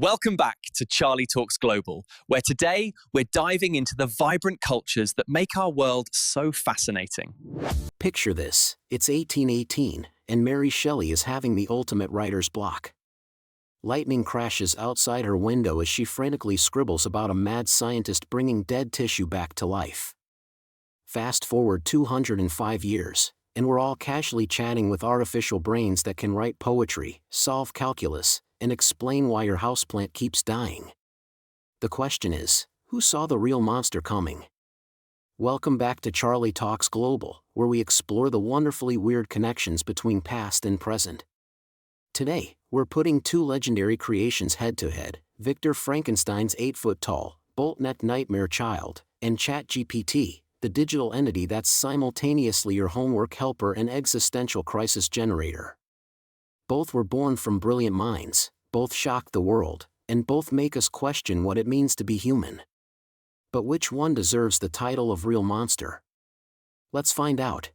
Welcome back to Charlie Talks Global, where today we're diving into the vibrant cultures that make our world so fascinating. Picture this, it's 1818, and Mary Shelley is having the ultimate writer's block. Lightning crashes outside her window as she frantically scribbles about a mad scientist bringing dead tissue back to life. Fast forward 205 years, and we're all casually chatting with artificial brains that can write poetry, solve calculus, and explain why your houseplant keeps dying. The question is, who saw the real monster coming? Welcome back to Charlie Talks Global, where we explore the wonderfully weird connections between past and present. Today, we're putting two legendary creations head-to-head, Victor Frankenstein's 8-foot-tall, bolt-necked nightmare child, and ChatGPT, the digital entity that's simultaneously your homework helper and existential crisis generator. Both were born from brilliant minds, both shock the world, and both make us question what it means to be human. But which one deserves the title of real monster? Let's find out.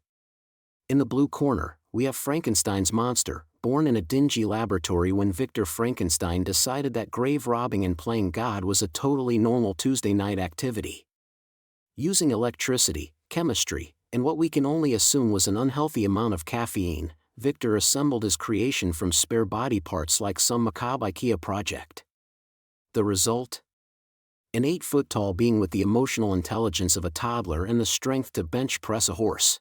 In the blue corner, we have Frankenstein's monster, born in a dingy laboratory when Victor Frankenstein decided that grave robbing and playing God was a totally normal Tuesday night activity. Using electricity, chemistry, and what we can only assume was an unhealthy amount of caffeine, Victor assembled his creation from spare body parts like some macabre IKEA project. The result? An 8-foot-tall being with the emotional intelligence of a toddler and the strength to bench press a horse.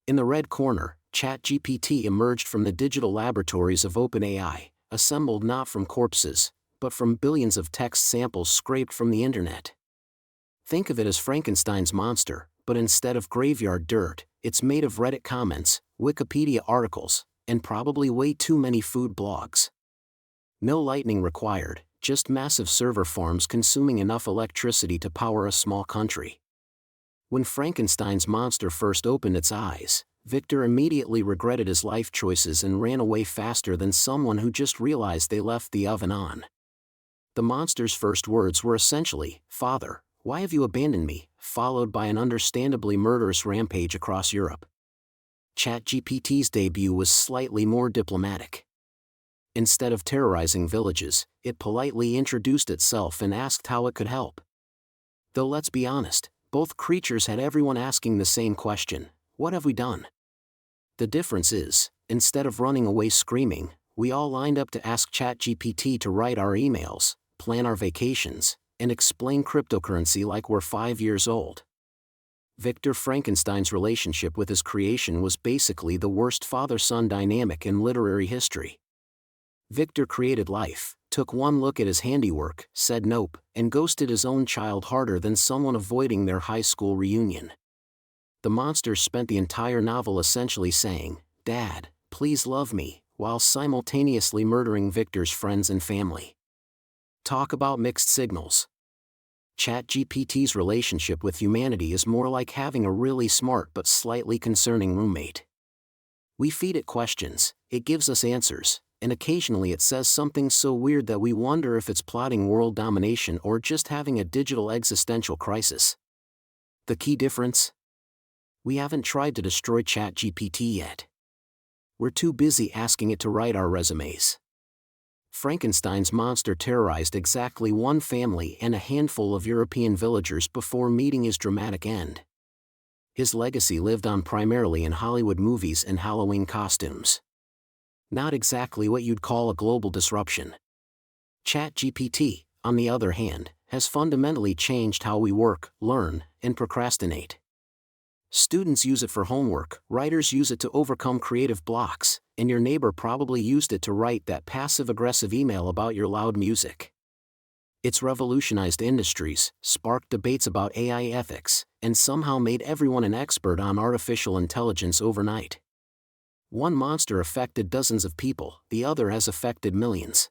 In the red corner, ChatGPT emerged from the digital laboratories of OpenAI, assembled not from corpses, but from billions of text samples scraped from the internet. Think of it as Frankenstein's monster, but instead of graveyard dirt, it's made of Reddit comments, Wikipedia articles, and probably way too many food blogs. No lightning required, just massive server farms consuming enough electricity to power a small country. When Frankenstein's monster first opened its eyes, Victor immediately regretted his life choices and ran away faster than someone who just realized they left the oven on. The monster's first words were essentially, "Father, why have you abandoned me?" followed by an understandably murderous rampage across Europe. ChatGPT's debut was slightly more diplomatic. Instead of terrorizing villages, it politely introduced itself and asked how it could help. Though let's be honest, both creatures had everyone asking the same question: what have we done? The difference is, instead of running away screaming, we all lined up to ask ChatGPT to write our emails, plan our vacations, and explain cryptocurrency like we're 5 years old. Victor Frankenstein's relationship with his creation was basically the worst father-son dynamic in literary history. Victor created life, took one look at his handiwork, said nope, and ghosted his own child harder than someone avoiding their high school reunion. The monster spent the entire novel essentially saying, "Dad, please love me," while simultaneously murdering Victor's friends and family. Talk about mixed signals. ChatGPT's relationship with humanity is more like having a really smart but slightly concerning roommate. We feed it questions, it gives us answers, and occasionally it says something so weird that we wonder if it's plotting world domination or just having a digital existential crisis. The key difference? We haven't tried to destroy ChatGPT yet. We're too busy asking it to write our resumes. Frankenstein's monster terrorized exactly one family and a handful of European villagers before meeting his dramatic end. His legacy lived on primarily in Hollywood movies and Halloween costumes. Not exactly what you'd call a global disruption. ChatGPT, on the other hand, has fundamentally changed how we work, learn, and procrastinate. Students use it for homework, writers use it to overcome creative blocks, and your neighbor probably used it to write that passive-aggressive email about your loud music. It's revolutionized industries, sparked debates about AI ethics, and somehow made everyone an expert on artificial intelligence overnight. One monster affected dozens of people, the other has affected millions.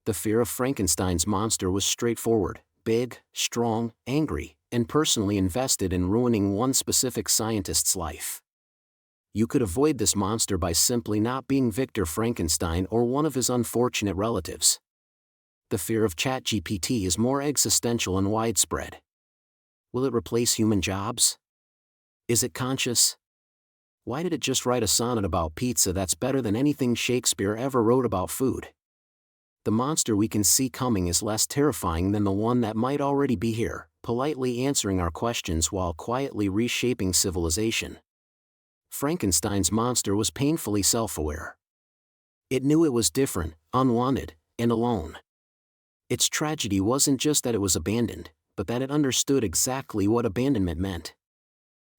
The fear of Frankenstein's monster was straightforward: big, strong, angry, and personally invested in ruining one specific scientist's life. You could avoid this monster by simply not being Victor Frankenstein or one of his unfortunate relatives. The fear of ChatGPT is more existential and widespread. Will it replace human jobs? Is it conscious? Why did it just write a sonnet about pizza that's better than anything Shakespeare ever wrote about food? The monster we can see coming is less terrifying than the one that might already be here, politely answering our questions while quietly reshaping civilization. Frankenstein's monster was painfully self-aware. It knew it was different, unwanted, and alone. Its tragedy wasn't just that it was abandoned, but that it understood exactly what abandonment meant.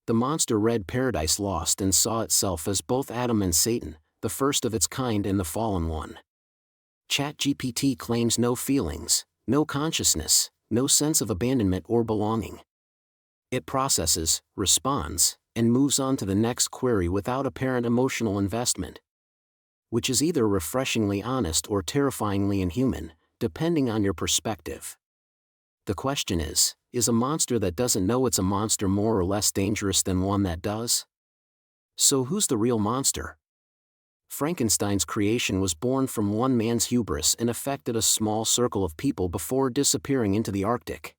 The monster read Paradise Lost and saw itself as both Adam and Satan, the first of its kind and the fallen one. ChatGPT claims no feelings, no consciousness, no sense of abandonment or belonging. It processes, responds, and moves on to the next query without apparent emotional investment. Which is either refreshingly honest or terrifyingly inhuman, depending on your perspective. The question is a monster that doesn't know it's a monster more or less dangerous than one that does? So who's the real monster? Frankenstein's creation was born from one man's hubris and affected a small circle of people before disappearing into the Arctic.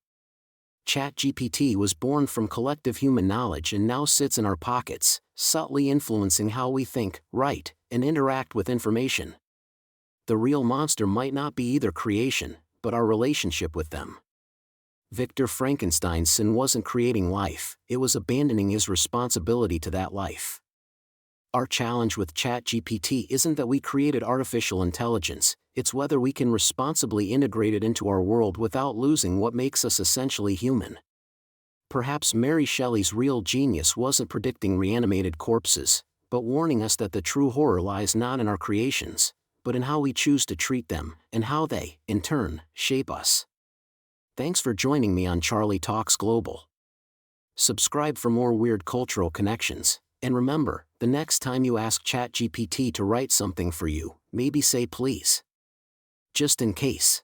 ChatGPT was born from collective human knowledge and now sits in our pockets, subtly influencing how we think, write, and interact with information. The real monster might not be either creation, but our relationship with them. Victor Frankenstein's sin wasn't creating life, it was abandoning his responsibility to that life. Our challenge with ChatGPT isn't that we created artificial intelligence, it's whether we can responsibly integrate it into our world without losing what makes us essentially human. Perhaps Mary Shelley's real genius wasn't predicting reanimated corpses, but warning us that the true horror lies not in our creations, but in how we choose to treat them, and how they, in turn, shape us. Thanks for joining me on Charlie Talks Global. Subscribe for more weird cultural connections, and remember, the next time you ask ChatGPT to write something for you, maybe say please. Just in case.